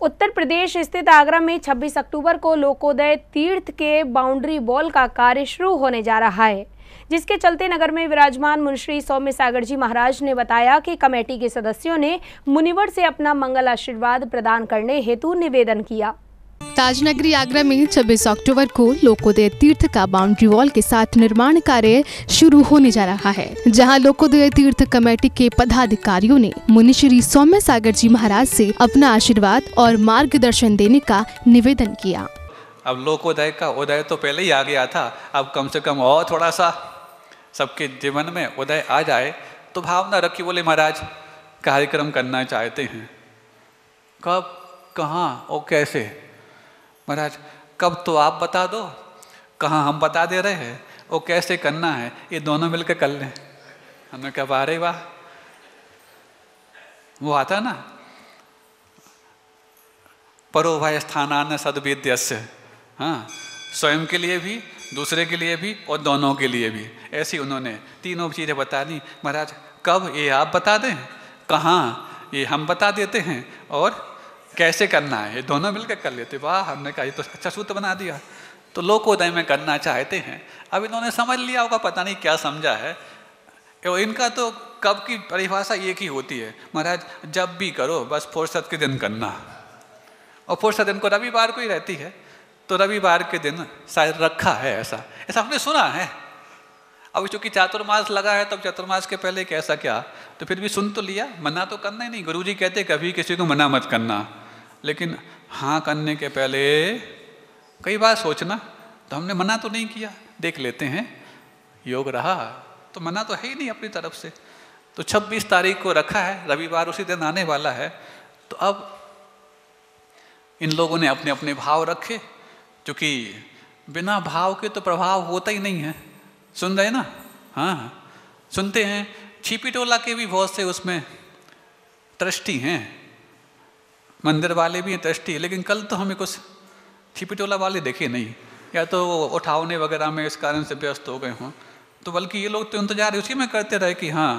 उत्तर प्रदेश स्थित आगरा में 26 अक्टूबर को लोकोदय तीर्थ के बाउंड्री वॉल का कार्य शुरू होने जा रहा है, जिसके चलते नगर में विराजमान मुनिश्री सौम्य सागर जी महाराज ने बताया कि कमेटी के सदस्यों ने मुनिवर से अपना मंगल आशीर्वाद प्रदान करने हेतु निवेदन किया। ताजनगरी आगरा में 26 अक्टूबर को लोकोदय तीर्थ का बाउंड्री वॉल के साथ निर्माण कार्य शुरू होने जा रहा है, जहां लोकोदय तीर्थ कमेटी के पदाधिकारियों ने मुनिश्री सौम्य सागर जी महाराज से अपना आशीर्वाद और मार्गदर्शन देने का निवेदन किया। अब लोकोदय का उदय तो पहले ही आ गया था, अब कम से कम और थोड़ा सा सबके जीवन में उदय आ जाए तो भावना रखी, बोले महाराज कार्यक्रम करना चाहते हैं, कब, कहाँ और कैसे। महाराज कब तो आप बता दो, कहाँ हम बता दे रहे हैं, वो कैसे करना है ये दोनों मिलकर कर लें। हमने कहा वाह वाह, वो आता ना परो भय स्थानान सद्विद्यस्य, हाँ, स्वयं के लिए भी, दूसरे के लिए भी और दोनों के लिए भी। ऐसी उन्होंने तीनों चीज़ें बता दी। महाराज कब ये आप बता दें, कहाँ ये हम बता देते हैं, और कैसे करना है ये दोनों मिलकर कर लेते। वाह, हमने कहा ये तो अच्छा सूत्र बना दिया। तो लोकोदय में करना चाहते हैं। अब इन्होंने समझ लिया होगा, पता नहीं क्या समझा है। इनका तो कब की परिभाषा एक ही होती है, महाराज जब भी करो बस फुर्सत के दिन करना, और फुर्सत इनको रविवार को ही रहती है, तो रविवार के दिन शायद रखा है, ऐसा हमने सुना है। अब चूंकि चातुर्मास लगा है, तब चातुर्मास के पहले कैसा क्या, तो फिर भी सुन तो लिया, मना तो करना ही नहीं। गुरुजी कहते कभी किसी को मना मत करना, लेकिन हाँ करने के पहले कई बार सोचना। तो हमने मना तो नहीं किया, देख लेते हैं योग रहा तो मना तो है ही नहीं अपनी तरफ से। तो 26 तारीख को रखा है, रविवार उसी दिन आने वाला है। तो अब इन लोगों ने अपने अपने भाव रखे, क्योंकि बिना भाव के तो प्रभाव होता ही नहीं है। सुन रहे ना, हाँ सुनते हैं। छिपी टोला के भी बहुत से उसमें ट्रस्टी हैं, मंदिर वाले भी हैं ट्रस्टी, लेकिन कल तो हमें कुछ छिपी टोला वाले देखे नहीं, या तो उठावने वगैरह में इस कारण से व्यस्त हो गए हों। तो बल्कि ये लोग तो इंतजार उसी में करते रहे कि हाँ,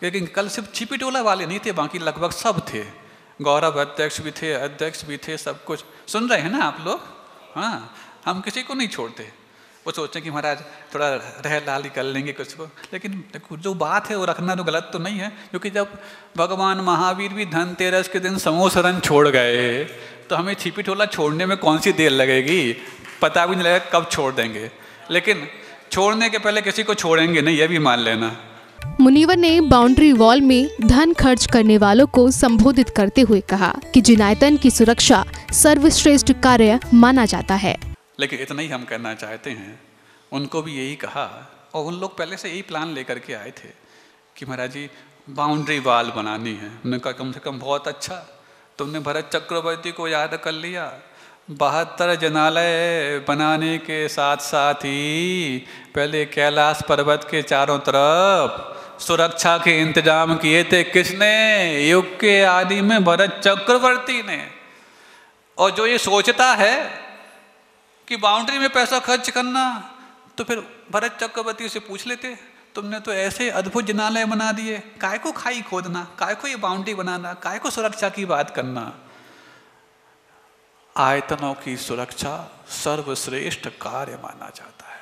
लेकिन कल सिर्फ छिपी टोला वाले नहीं थे, बाकी लगभग सब थे। गौरव अध्यक्ष भी थे, अध्यक्ष भी थे, सब कुछ सुन रहे हैं ना आप लोग। हाँ, हम किसी को नहीं छोड़ते। वो सोचते कि महाराज थोड़ा रह लाली कर लेंगे कुछ को, लेकिन देखो जो बात है वो रखना तो गलत तो नहीं है। क्योंकि जब भगवान महावीर भी धनतेरस के दिन समोसरन छोड़ गए, तो हमें छिपी टोला छोड़ने में कौन सी देर लगेगी, पता भी नहीं लगेगा कब छोड़ देंगे। लेकिन छोड़ने के पहले किसी को छोड़ेंगे नहीं, ये भी मान लेना। मुनिवर ने बाउंड्री वॉल में धन खर्च करने वालों को संबोधित करते हुए कहा कि जिनायतन की सुरक्षा सर्वश्रेष्ठ कार्य माना जाता है। लेकिन इतना ही हम करना चाहते हैं। उनको भी यही कहा, और उन लोग पहले से यही प्लान लेकर के आए थे कि महाराज जी बाउंड्री वॉल बनानी है। उन्होंने कहा कम से कम बहुत अच्छा, तुमने भरत चक्रवर्ती को याद कर लिया। 72 जनालय बनाने के साथ साथ ही पहले कैलाश पर्वत के चारों तरफ सुरक्षा के इंतजाम किए थे। किसने? युग के आदि में भरत चक्रवर्ती ने। और जो ये सोचता है कि बाउंड्री में पैसा खर्च करना, तो फिर भरत चक्रवर्ती से पूछ लेते, तुमने तो ऐसे अद्भुत जिनालय बना दिए, काय को खाई खोदना, काय को ये बाउंड्री बनाना, काय को सुरक्षा की बात करना। आयतनों की सुरक्षा सर्वश्रेष्ठ कार्य माना जाता है।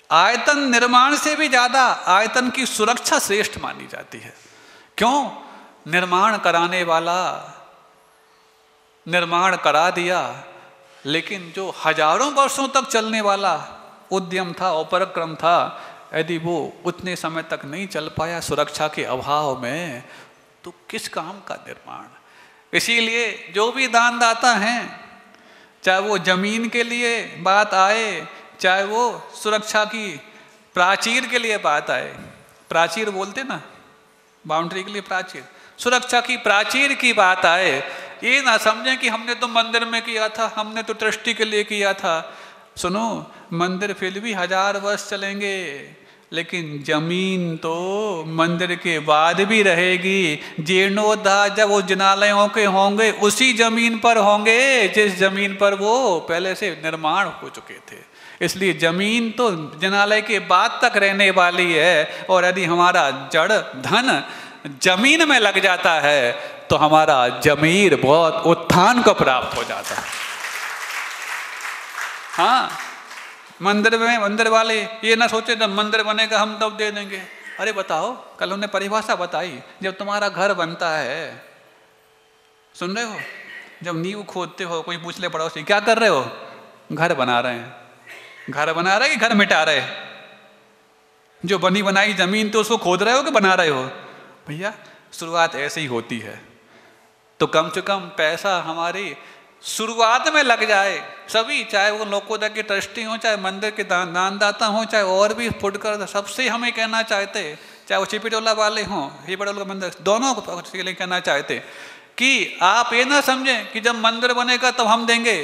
आयतन निर्माण से भी ज्यादा आयतन की सुरक्षा श्रेष्ठ मानी जाती है। क्यों? निर्माण कराने वाला निर्माण करा दिया, लेकिन जो हजारों वर्षों तक चलने वाला उद्यम था, उपक्रम था, यदि वो उतने समय तक नहीं चल पाया सुरक्षा के अभाव में, तो किस काम का निर्माण। इसीलिए जो भी दानदाता हैं, चाहे वो जमीन के लिए बात आए, चाहे वो सुरक्षा की प्राचीर के लिए बात आए, प्राचीर बोलते ना बाउंड्री के लिए प्राचीर, सुरक्षा की प्राचीर की बात आए, ये ना समझें कि हमने तो मंदिर में किया था, हमने तो ट्रस्टी के लिए किया था। सुनो, मंदिर फिर भी 1000 वर्ष चलेंगे, लेकिन जमीन तो मंदिर के बाद भी रहेगी। जीर्णोद्धार जब वो जिनालयों के होंगे, उसी जमीन पर होंगे जिस जमीन पर वो पहले से निर्माण हो चुके थे। इसलिए जमीन तो जिनालय के बाद तक रहने वाली है। और यदि हमारा जड़ धन जमीन में लग जाता है तो हमारा जमीर बहुत उत्थान को प्राप्त हो जाता है। हाँ, मंदिर वाले ये ना सोचे जब मंदिर बनेगा हम तब दे देंगे। अरे बताओ, कल उन्होंने परिभाषा बताई, जब तुम्हारा घर बनता है, सुन रहे हो, जब नींव खोदते हो, कोई पूछ ले पड़ोसी क्या कर रहे हो, घर बना रहे हैं। घर बना रहे कि घर मिटा रहे? जो बनी बनाई जमीन तो उसको खोद रहे हो कि बना रहे हो? भैया शुरुआत ऐसे ही होती है। तो कम से कम पैसा हमारी शुरुआत में लग जाए सभी, चाहे वो लोकोदय के ट्रस्टी हो, चाहे मंदिर के दानदाता हो, चाहे और भी फुटकर, सबसे हमें कहना चाहते, चाहे वो चिपीटोला वाले हों, हिबड़ोला मंदिर, दोनों को कहना चाहते कि आप ये ना समझें कि जब मंदिर बनेगा तब हम देंगे।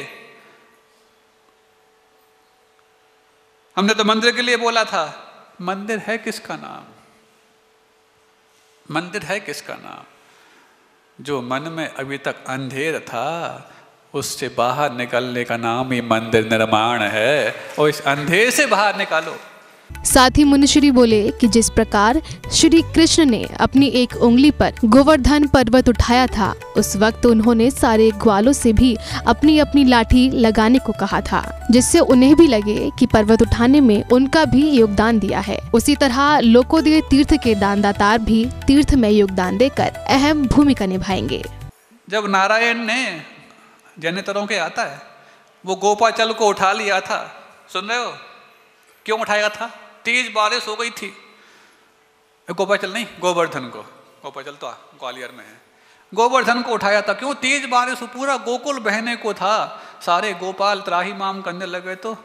हमने तो मंदिर के लिए बोला था। मंदिर है किसका नाम? मंदिर है किसका नाम? जो मन में अभी तक अंधेर था उससे बाहर निकलने का नाम ही मंदिर निर्माण है, और इस अंधेर से बाहर निकालो। साथ ही मुनिश्री बोले कि जिस प्रकार श्री कृष्ण ने अपनी एक उंगली पर गोवर्धन पर्वत उठाया था, उस वक्त उन्होंने सारे ग्वालों से भी अपनी अपनी लाठी लगाने को कहा था, जिससे उन्हें भी लगे कि पर्वत उठाने में उनका भी योगदान दिया है। उसी तरह लोकोदय तीर्थ के दानदाता भी तीर्थ में योगदान देकर अहम भूमिका निभाएंगे। जब नारायण ने जैनेतरों के आता है, वो गोपाचल को उठा लिया था, सुन रहे हो? क्यों उठाया था? तेज बारिश हो गई थी। गोपाचल नहीं, गोवर्धन को, गोपाचल तो ग्वालियर में है, गोवर्धन को उठाया था। क्यों? तेज बारिश, पूरा गोकुल बहने को था, सारे गोपाल त्राहिमाम करने लगे तो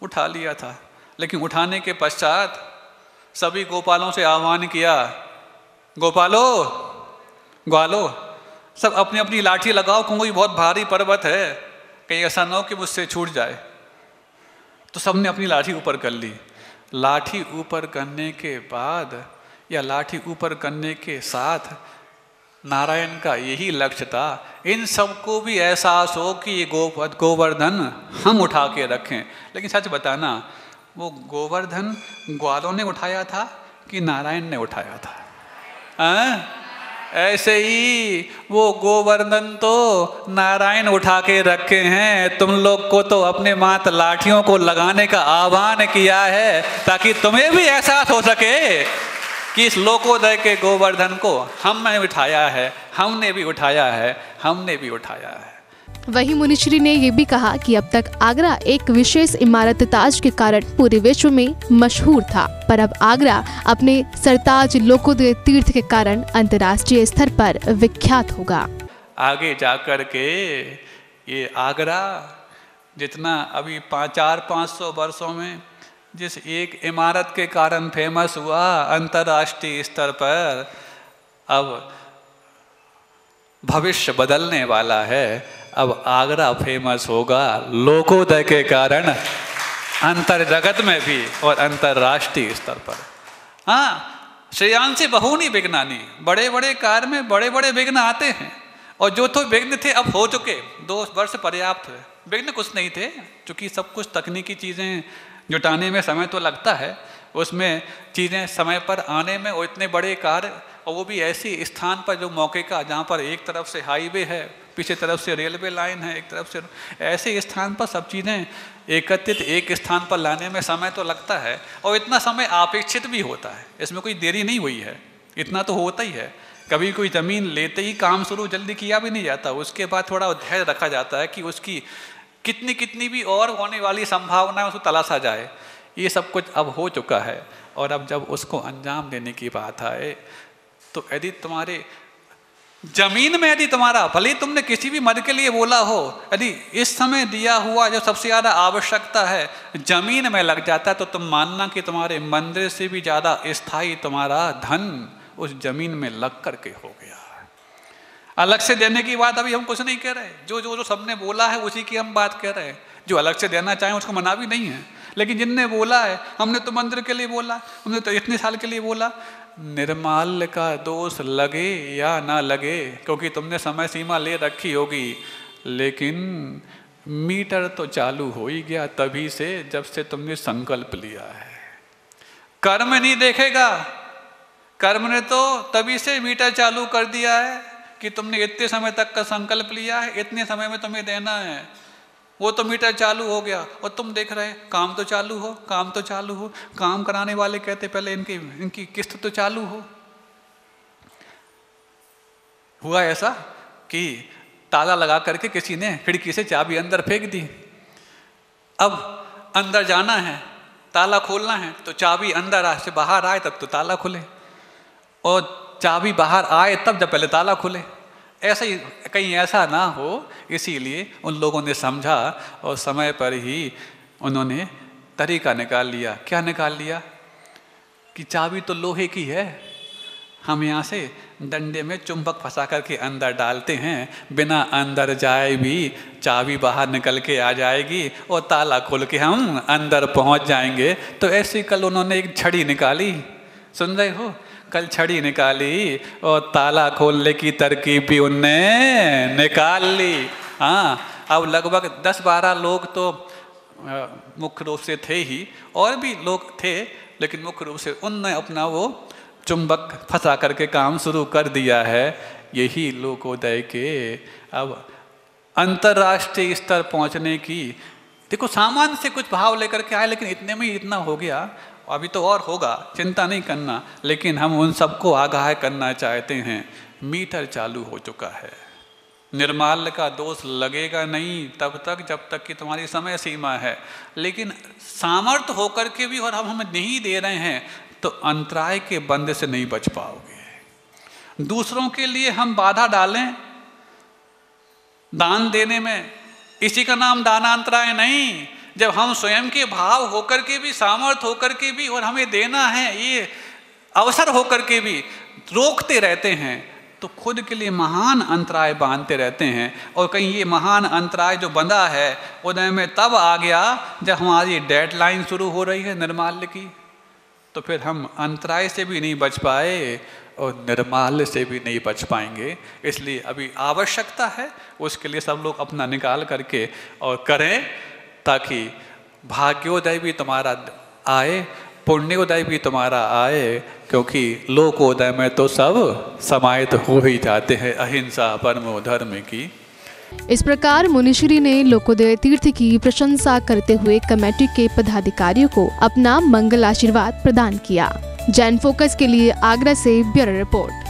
उठा लिया था। लेकिन उठाने के पश्चात सभी गोपालों से आह्वान किया, गोपालो, ग्वालो, सब अपनी अपनी लाठी लगाओ, क्योंकि बहुत भारी पर्वत है, कहीं ऐसा न हो कि मुझसे छूट जाए। तो सबने अपनी लाठी ऊपर कर ली। लाठी ऊपर करने के बाद या लाठी ऊपर करने के साथ नारायण का यही लक्ष्य था, इन सबको भी एहसास हो कि ये गोवर्धन हम उठा के रखें। लेकिन सच बताना, वो गोवर्धन ग्वालों ने उठाया था कि नारायण ने उठाया था? ऐसे ही वो गोवर्धन तो नारायण उठा के रखे हैं, तुम लोग को तो अपने माथ लाठियों को लगाने का आह्वान किया है, ताकि तुम्हें भी एहसास हो सके कि इस लोकोदय के गोवर्धन को हमने उठाया है, हमने भी उठाया है, हमने भी उठाया है। वहीं मुनिश्री ने ये भी कहा कि अब तक आगरा एक विशेष इमारत ताज के कारण पूरे विश्व में मशहूर था, पर अब आगरा अपने सरताज लोकोदय तीर्थ के कारण अंतर्राष्ट्रीय स्तर पर विख्यात होगा। आगे जाकर के ये आगरा जितना अभी 400-500 वर्षों में जिस एक इमारत के कारण फेमस हुआ अंतर्राष्ट्रीय स्तर पर, अब भविष्य बदलने वाला है। अब आगरा फेमस होगा लोकोदय के कारण अंतर जगत में भी और अंतर्राष्ट्रीय स्तर पर। हाँ, श्रेयांसी बहुनी विघ्नानि, बड़े बड़े कार्य में बड़े बड़े विघ्न आते हैं, और जो तो विघ्न थे अब हो चुके, 2 वर्ष पर्याप्त है। विघ्न कुछ नहीं थे, क्योंकि सब कुछ तकनीकी चीज़ें जुटाने में समय तो लगता है, उसमें चीज़ें समय पर आने में, और इतने बड़े कार्य, और वो भी ऐसी स्थान पर जो मौके का, जहाँ पर एक तरफ से हाईवे है, पीछे तरफ से रेलवे लाइन है, एक तरफ से, ऐसे स्थान पर सब चीज़ें एकत्रित एक स्थान पर लाने में समय तो लगता है, और इतना समय अपेक्षित भी होता है, इसमें कोई देरी नहीं हुई है, इतना तो होता ही है। कभी कोई ज़मीन लेते ही काम शुरू जल्दी किया भी नहीं जाता, उसके बाद थोड़ा धैर्य रखा जाता है कि उसकी कितनी कितनी भी और होने वाली संभावना है उसको तलाशा जाए। ये सब कुछ अब हो चुका है, और अब जब उसको अंजाम देने की बात आए, तो यदि तुम्हारे जमीन में, यदि तुम्हारा, भले तुमने किसी भी मद के लिए बोला हो, यदि इस समय दिया हुआ जो सबसे ज़्यादा आवश्यकता है जमीन में लग जाता है, तो तुम मानना कि तुम्हारे मंदिर से भी ज़्यादा स्थायी तुम्हारा धन उस जमीन में लग करके हो गया। अलग से देने की बात अभी हम कुछ नहीं कह रहे, जो सबने बोला है उसी की हम बात कर रहे हैं। जो अलग से देना चाहें उसको मना भी नहीं है, लेकिन जिनने बोला है, हमने तो मंदिर के लिए बोला, हमने तो इतने साल के लिए बोला, निर्माल्य का दोष लगे या ना लगे, क्योंकि तुमने समय सीमा ले रखी होगी, लेकिन मीटर तो चालू हो ही गया तभी से जब से तुमने संकल्प लिया है। कर्म नहीं देखेगा, कर्म ने तो तभी से मीटर चालू कर दिया है कि तुमने इतने समय तक का संकल्प लिया है, इतने समय में तुम्हें देना है, वो तो मीटर चालू हो गया और तुम देख रहे काम तो चालू हो, काम तो चालू हो। काम कराने वाले कहते पहले इनकी किस्त तो चालू हो। हुआ ऐसा कि ताला लगा करके किसी ने खिड़की से चाबी अंदर फेंक दी। अब अंदर जाना है, ताला खोलना है, तो चाबी अंदर से बाहर आए तब तो ताला खुले, और चाबी बाहर आए तब जब पहले ताला खुले। ऐसा ही कहीं ऐसा ना हो, इसीलिए उन लोगों ने समझा और समय पर ही उन्होंने तरीका निकाल लिया। क्या निकाल लिया कि चाबी तो लोहे की है, हम यहाँ से डंडे में चुंबक फंसा करके अंदर डालते हैं, बिना अंदर जाए भी चाबी बाहर निकल के आ जाएगी और ताला खोल के हम अंदर पहुँच जाएंगे। तो ऐसे कल उन्होंने एक छड़ी निकाली, सुन रहे हो, कल छड़ी निकाली और ताला खोलने की तरकीब भी उनने निकाल ली। हाँ, अब लगभग 10-12 लोग तो मुख्य रूप से थे ही, और भी लोग थे, लेकिन मुख्य रूप से उनने अपना वो चुंबक फंसा करके काम शुरू कर दिया है। यही लोकोदय के अब अंतर्राष्ट्रीय स्तर पहुंचने की, देखो सामान्य से कुछ भाव लेकर के आए, लेकिन इतने में ही इतना हो गया, अभी तो और होगा, चिंता नहीं करना। लेकिन हम उन सबको आगाह करना चाहते हैं, मीटर चालू हो चुका है। निर्माल्य का दोष लगेगा नहीं तब तक जब तक कि तुम्हारी समय सीमा है, लेकिन सामर्थ्य होकर के भी और हम नहीं दे रहे हैं तो अंतराय के बंधे से नहीं बच पाओगे। दूसरों के लिए हम बाधा डालें दान देने में, इसी का नाम दानांतराय नहीं। जब हम स्वयं के भाव होकर के भी, सामर्थ्य होकर के भी और हमें देना है, ये अवसर होकर के भी रोकते रहते हैं, तो खुद के लिए महान अंतराय बांधते रहते हैं। और कहीं ये महान अंतराय जो बंधा है उदय में तब आ गया जब हमारी डेडलाइन शुरू हो रही है निर्माल्य की, तो फिर हम अंतराय से भी नहीं बच पाए और निर्माल्य से भी नहीं बच पाएंगे। इसलिए अभी आवश्यकता है, उसके लिए सब लोग अपना निकाल करके और करें, ताकि भाग्योदय भी तुम्हारा आए, पुण्योदय भी तुम्हारा आए, क्योंकि लोकोदय में तो सब समाहित हो ही जाते हैं अहिंसा परमो धर्म की। इस प्रकार मुनिश्री ने लोकोदय तीर्थ की प्रशंसा करते हुए कमेटी के पदाधिकारियों को अपना मंगल आशीर्वाद प्रदान किया। जैन फोकस के लिए आगरा से ब्यूरो रिपोर्ट।